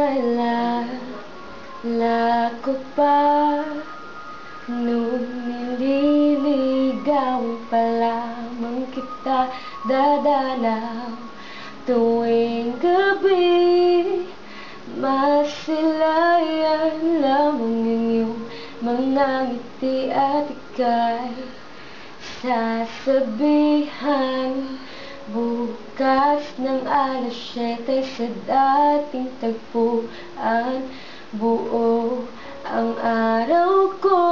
Naalala ko pa nung nililigawan pa lamang kita dadalaw tuwing gabi. Masilayan lamang inyong mga ngiti at ika'y sasabihan bukas ng 7:00 sa dating tagpuan. Buo ang araw ko,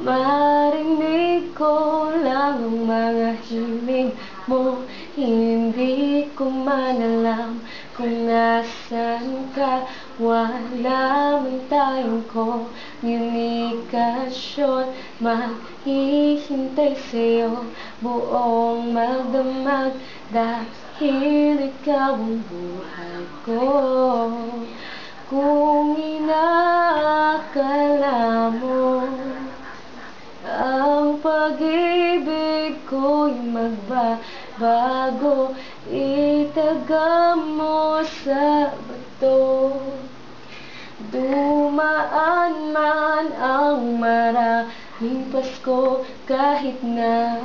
marinig ko lang ang mga himig mo. Hindi ko man alam kung nasan ka. Wala man tayong komunikasyon, maghihintay sa'yo buong magdamag dahil ikaw ang buhay ko. Kung inaakala mo ang pag-ibig ko'y magbabago, itaga mo sa bato. Dumaan man ang maraming Pasko, kahit na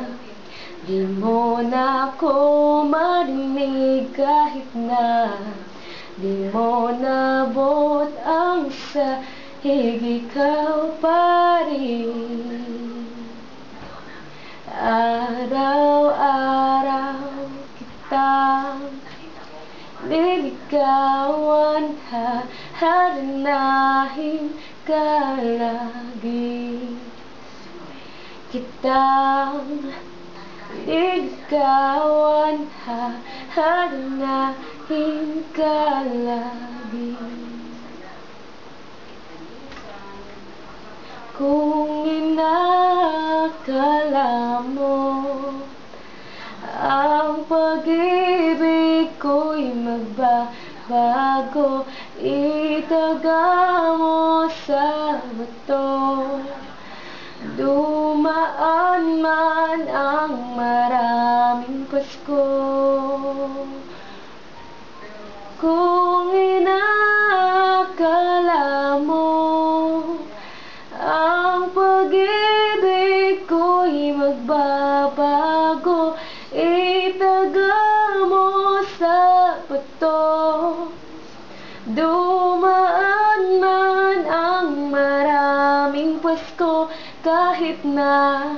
di mo na ako marinig, kahit na di mo nabot ang sahig, ikaw pa rin. Araw-araw kitang liligawan, haharanahin ka lagi. Kitang liligawan, haharanahin ka lagi. Kung inaakala mo ang pag-ibig ko'y magbabago, itaga mo sa bato. Dumaan man ang maraming Pasko, kung inaakala mo ang pag-ibig ko'y magbabago, itaga mo sa bato. Dumaan man ang maraming Pasko, kahit na